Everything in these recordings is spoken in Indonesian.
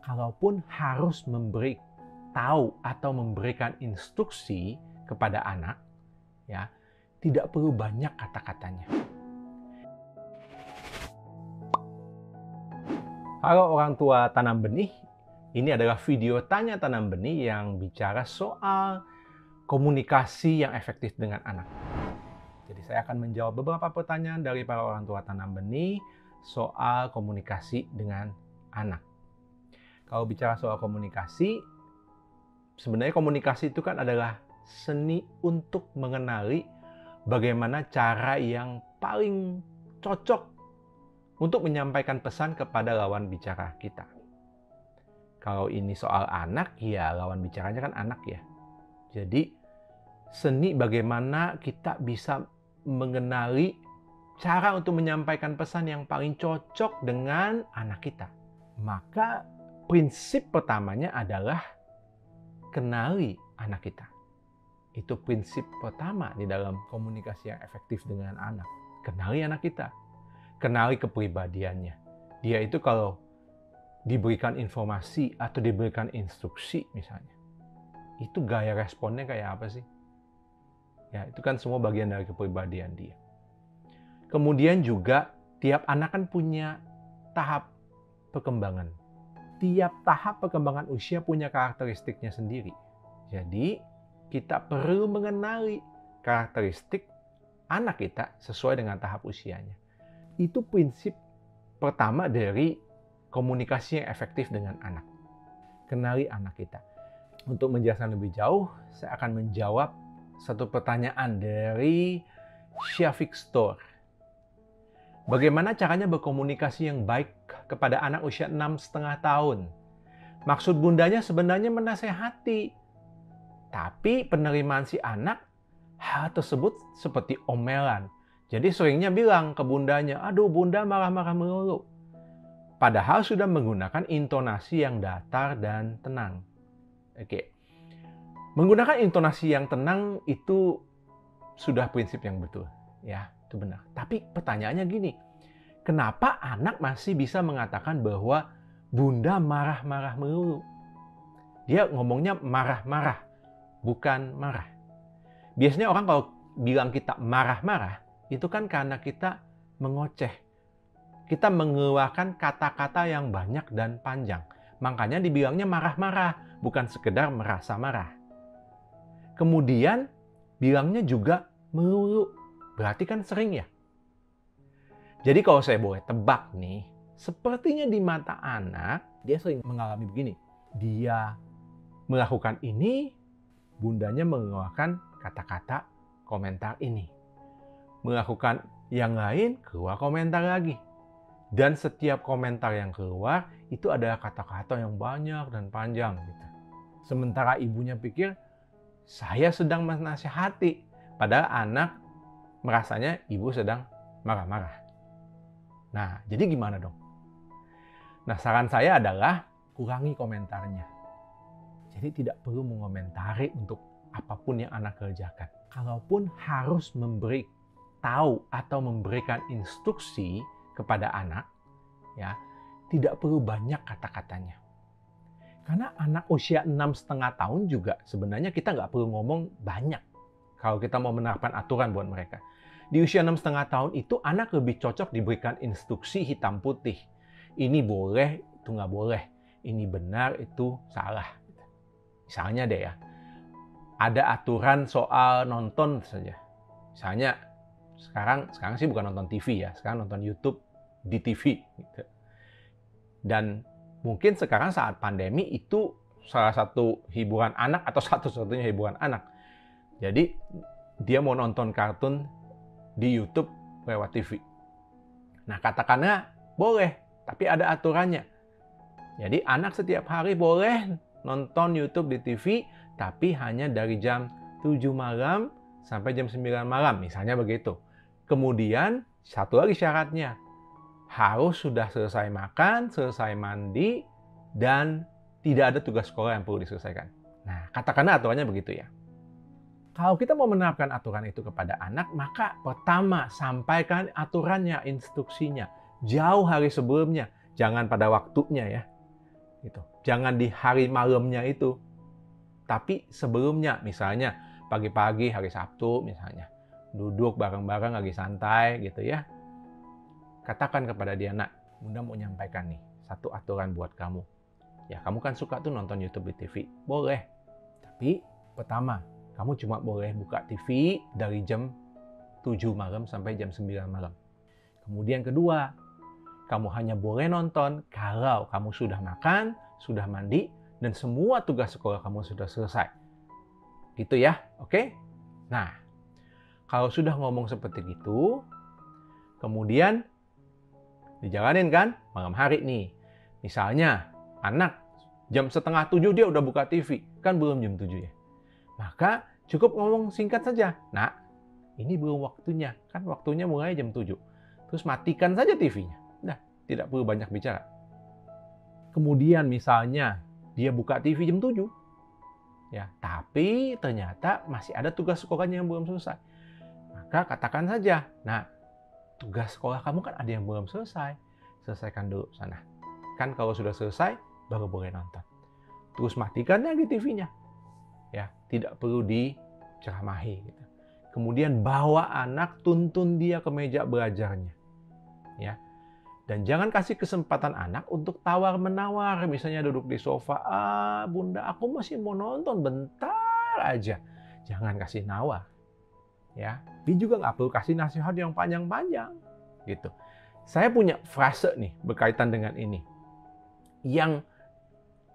kalaupun harus memberi tahu atau memberikan instruksi kepada anak, ya, tidak perlu banyak kata-katanya. Halo orang tua tanam benih, ini adalah video tanya tanam benih yang bicara soal komunikasi yang efektif dengan anak. Jadi saya akan menjawab beberapa pertanyaan dari para orang tua tanam benih soal komunikasi dengan anak. Kalau bicara soal komunikasi, sebenarnya komunikasi itu kan adalah seni untuk mengenali bagaimana cara yang paling cocok untuk menyampaikan pesan kepada lawan bicara kita. Kalau ini soal anak, ya lawan bicaranya kan anak ya. Jadi seni bagaimana kita bisa mengenali cara untuk menyampaikan pesan yang paling cocok dengan anak kita. Maka prinsip pertamanya adalah kenali anak kita. Itu prinsip pertama di dalam komunikasi yang efektif dengan anak. Kenali anak kita. Kenali kepribadiannya. Dia itu kalau diberikan informasi atau diberikan instruksi misalnya, itu gaya responnya kayak apa sih? Ya, itu kan semua bagian dari kepribadian dia. Kemudian juga tiap anak kan punya tahap perkembangan. Tiap tahap perkembangan usia punya karakteristiknya sendiri. Jadi, kita perlu mengenali karakteristik anak kita sesuai dengan tahap usianya. Itu prinsip pertama dari komunikasi yang efektif dengan anak. Kenali anak kita. Untuk menjelaskan lebih jauh, saya akan menjawab satu pertanyaan dari Syafiq Store. Bagaimana caranya berkomunikasi yang baik kepada anak usia 6,5 tahun? Maksud bundanya sebenarnya menasehati. Tapi penerimaan si anak, hal tersebut seperti omelan. Jadi seringnya bilang ke bundanya, aduh bunda marah-marah melulu. Padahal sudah menggunakan intonasi yang datar dan tenang. Oke. Menggunakan intonasi yang tenang itu sudah prinsip yang betul. Ya, itu benar. Tapi pertanyaannya gini, kenapa anak masih bisa mengatakan bahwa bunda marah-marah melulu? Dia ngomongnya marah-marah, bukan marah. Biasanya orang kalau bilang kita marah-marah, itu kan karena kita mengoceh. Kita mengeluarkan kata-kata yang banyak dan panjang. Makanya dibilangnya marah-marah, bukan sekedar merasa marah. Kemudian bilangnya juga melulu. Berarti kan sering ya. Jadi kalau saya boleh tebak nih, sepertinya di mata anak, dia sering mengalami begini. Dia melakukan ini, bundanya mengeluarkan kata-kata komentar ini. Melakukan yang lain, keluar komentar lagi. Dan setiap komentar yang keluar, itu adalah kata-kata yang banyak dan panjang. Gitu. Sementara ibunya pikir, saya sedang menasihati. Padahal anak merasanya ibu sedang marah-marah. Nah, jadi gimana dong? Nah, saran saya adalah kurangi komentarnya. Jadi tidak perlu mengomentari untuk apapun yang anak kerjakan. Kalaupun harus memberi tahu atau memberikan instruksi kepada anak, ya, tidak perlu banyak kata-katanya. Karena anak usia 6,5 tahun juga sebenarnya kita nggak perlu ngomong banyak kalau kita mau menerapkan aturan buat mereka. Di usia 6,5 tahun itu anak lebih cocok diberikan instruksi hitam putih. Ini boleh, itu nggak boleh. Ini benar, itu salah. Misalnya deh ya, ada aturan soal nonton saja. Misalnya, sekarang sih bukan nonton TV ya, sekarang nonton YouTube di TV. Gitu. Dan mungkin sekarang saat pandemi itu salah satu hiburan anak atau satu-satunya hiburan anak. Jadi dia mau nonton kartun di YouTube lewat TV. Nah katakanlah boleh, tapi ada aturannya. Jadi anak setiap hari boleh nonton YouTube di TV, tapi hanya dari jam 7 malam sampai jam 9 malam, misalnya begitu. Kemudian, satu lagi syaratnya, harus sudah selesai makan, selesai mandi, dan tidak ada tugas sekolah yang perlu diselesaikan. Nah, katakanlah aturannya begitu ya. Kalau kita mau menerapkan aturan itu kepada anak, maka pertama, sampaikan aturannya, instruksinya, jauh hari sebelumnya. Jangan pada waktunya ya. Gitu. Jangan di hari malamnya itu, tapi sebelumnya, misalnya pagi-pagi hari Sabtu misalnya, duduk bareng-bareng lagi santai gitu ya. Katakan kepada dia, nak, Bunda mau nyampaikan nih satu aturan buat kamu. Ya, kamu kan suka tuh nonton YouTube di TV. Boleh. Tapi pertama, kamu cuma boleh buka TV dari jam 7 malam sampai jam 9 malam. Kemudian kedua, kamu hanya boleh nonton kalau kamu sudah makan, sudah mandi, dan semua tugas sekolah kamu sudah selesai. Gitu ya, oke? Nah, kalau sudah ngomong seperti itu, kemudian dijalanin kan malam hari nih. Misalnya, anak jam setengah 7 dia udah buka TV, kan belum jam 7 ya. Maka cukup ngomong singkat saja, nak, ini belum waktunya, kan waktunya mulai jam 7. Terus matikan saja TV-nya. Nah, tidak perlu banyak bicara. Kemudian misalnya dia buka TV jam 7. Ya, tapi ternyata masih ada tugas sekolahnya yang belum selesai. Maka katakan saja, nah, tugas sekolah kamu kan ada yang belum selesai. Selesaikan dulu sana. Kan kalau sudah selesai, baru boleh nonton. Terus matikan lagi TV-nya. Ya, tidak perlu diceramahi. Gitu. Kemudian bawa anak, tuntun dia ke meja belajarnya. Ya. Dan jangan kasih kesempatan anak untuk tawar-menawar. Misalnya duduk di sofa, bunda aku masih mau nonton, bentar aja. Jangan kasih nawar. Ya, dia juga nggak perlu kasih nasihat yang panjang-panjang. Gitu. Saya punya frase nih berkaitan dengan ini. Yang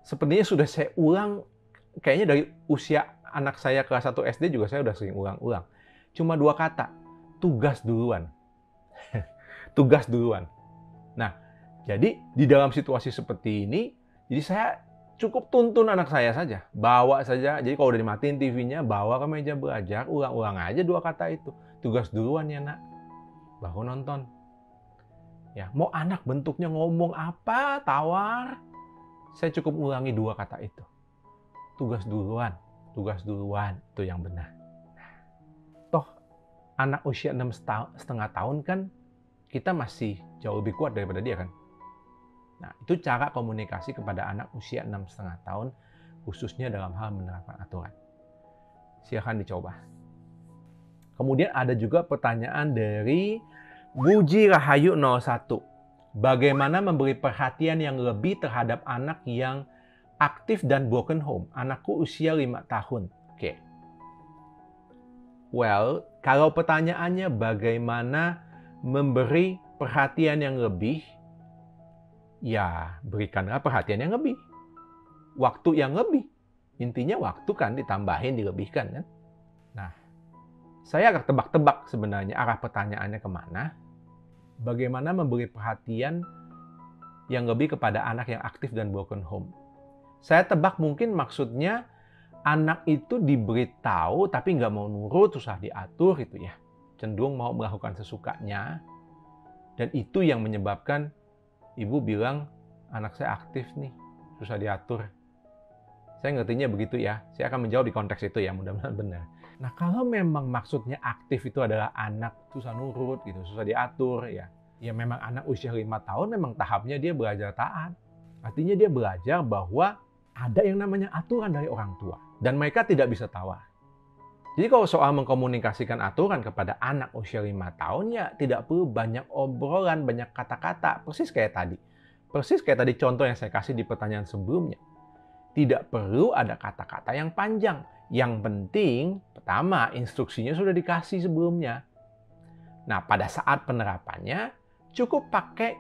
sepertinya sudah saya ulang, kayaknya dari usia anak saya kelas 1 SD juga saya udah sering ulang-ulang. Cuma 2 kata, tugas duluan. Tugas duluan. Nah, jadi di dalam situasi seperti ini, jadi saya cukup tuntun anak saya saja. Bawa saja, jadi kalau udah dimatiin TV-nya, bawa ke meja belajar, ulang-ulang aja 2 kata itu. Tugas duluan ya nak, baru nonton. Ya, mau anak bentuknya ngomong apa, tawar, saya cukup ulangi 2 kata itu. Tugas duluan, itu yang benar. Toh, anak usia 6,5 tahun kan, kita masih jauh lebih kuat daripada dia kan. Nah, itu cara komunikasi kepada anak usia 6,5 tahun, khususnya dalam hal menerapkan aturan. Silahkan dicoba. Kemudian ada juga pertanyaan dari Buji Rahayu 01. Bagaimana memberi perhatian yang lebih terhadap anak yang aktif dan broken home? Anakku usia 5 tahun. Oke. Well, kalau pertanyaannya bagaimana memberi perhatian yang lebih, ya berikanlah perhatian yang lebih. Waktu yang lebih. Intinya waktu kan ditambahin, dilebihkan kan. Nah, saya agak tebak-tebak sebenarnya arah pertanyaannya kemana. Bagaimana memberi perhatian yang lebih kepada anak yang aktif dan broken home. Saya tebak mungkin maksudnya anak itu diberitahu tapi nggak mau nurut, susah diatur gitu ya. Cenderung mau melakukan sesukanya. Dan itu yang menyebabkan ibu bilang, anak saya aktif nih, susah diatur. Saya ngertinya begitu ya. Saya akan menjawab di konteks itu ya, mudah-mudahan benar. Nah, kalau memang maksudnya aktif itu adalah anak susah nurut gitu, susah diatur ya. Ya memang anak usia 5 tahun memang tahapnya dia belajar taat. Artinya dia belajar bahwa ada yang namanya aturan dari orang tua. Dan mereka tidak bisa tawar. Jadi kalau soal mengkomunikasikan aturan kepada anak usia 5 tahun, ya tidak perlu banyak obrolan, banyak kata-kata. Persis kayak tadi. Persis kayak tadi contoh yang saya kasih di pertanyaan sebelumnya. Tidak perlu ada kata-kata yang panjang. Yang penting, pertama, instruksinya sudah dikasih sebelumnya. Nah, pada saat penerapannya, cukup pakai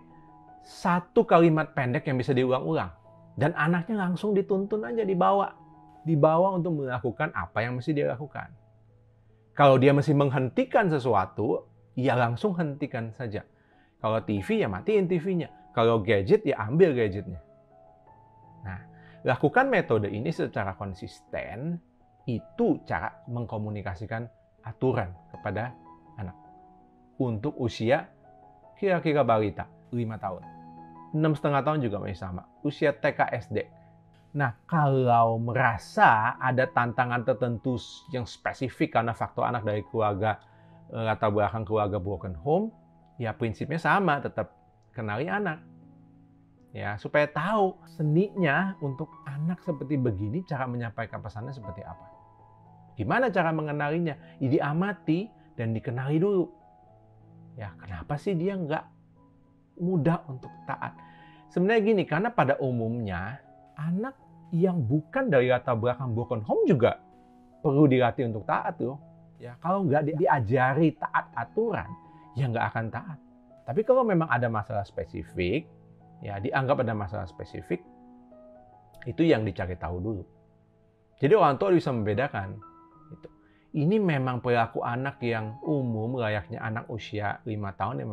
1 kalimat pendek yang bisa diulang-ulang. Dan anaknya langsung dituntun aja, dibawa. Dibawa untuk melakukan apa yang mesti dia lakukan. Kalau dia mesti menghentikan sesuatu, ya langsung hentikan saja. Kalau TV, ya matiin TV-nya. Kalau gadget, ya ambil gadgetnya. Nah, lakukan metode ini secara konsisten, itu cara mengkomunikasikan aturan kepada anak. Untuk usia kira-kira balita, 5 tahun. 6,5 tahun juga masih sama. Usia TK SD. Nah, kalau merasa ada tantangan tertentu yang spesifik karena faktor anak dari keluarga, latar belakang keluarga broken home, ya prinsipnya sama, tetap kenali anak. Ya, supaya tahu seninya untuk anak seperti begini, cara menyampaikan pesannya seperti apa. Gimana cara mengenalinya? Ya, diamati dan dikenali dulu. Ya, kenapa sih dia nggak mudah untuk taat? Sebenarnya gini, karena pada umumnya anak yang bukan dari latar belakang broken home juga perlu dilatih untuk taat loh. Ya, kalau nggak diajari taat aturan, ya nggak akan taat. Tapi kalau memang ada masalah spesifik, ya dianggap ada masalah spesifik, itu yang dicari tahu dulu. Jadi orang tua bisa membedakan. Ini memang perilaku anak yang umum, layaknya anak usia 5 tahun yang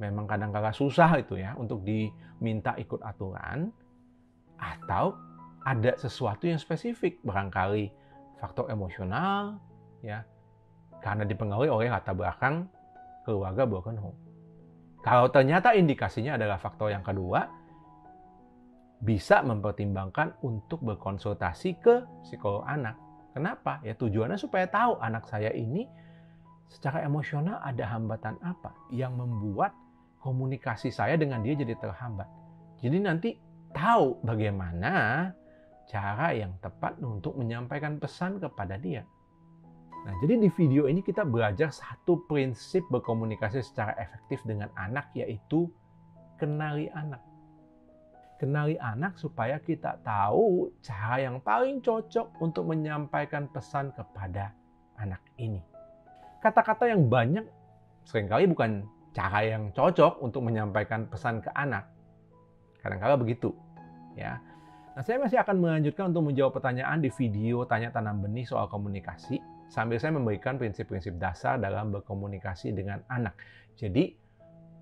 memang kadang-kala susah itu ya untuk diminta ikut aturan, atau ada sesuatu yang spesifik, barangkali faktor emosional, ya, karena dipengaruhi oleh latar belakang keluarga broken home. Kalau ternyata indikasinya adalah faktor yang kedua, bisa mempertimbangkan untuk berkonsultasi ke psikolog anak. Kenapa? Ya tujuannya supaya tahu anak saya ini secara emosional ada hambatan apa yang membuat komunikasi saya dengan dia jadi terhambat. Jadi nanti tahu bagaimana cara yang tepat untuk menyampaikan pesan kepada dia. Nah, jadi di video ini kita belajar satu prinsip berkomunikasi secara efektif dengan anak, yaitu kenali anak. Kenali anak supaya kita tahu cara yang paling cocok untuk menyampaikan pesan kepada anak ini. Kata-kata yang banyak seringkali bukan cara yang cocok untuk menyampaikan pesan ke anak. Kadang-kadang begitu, ya. Nah, saya masih akan melanjutkan untuk menjawab pertanyaan di video Tanya Tanam Benih soal komunikasi, sambil saya memberikan prinsip-prinsip dasar dalam berkomunikasi dengan anak. Jadi,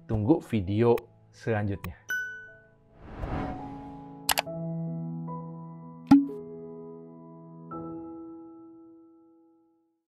tunggu video selanjutnya.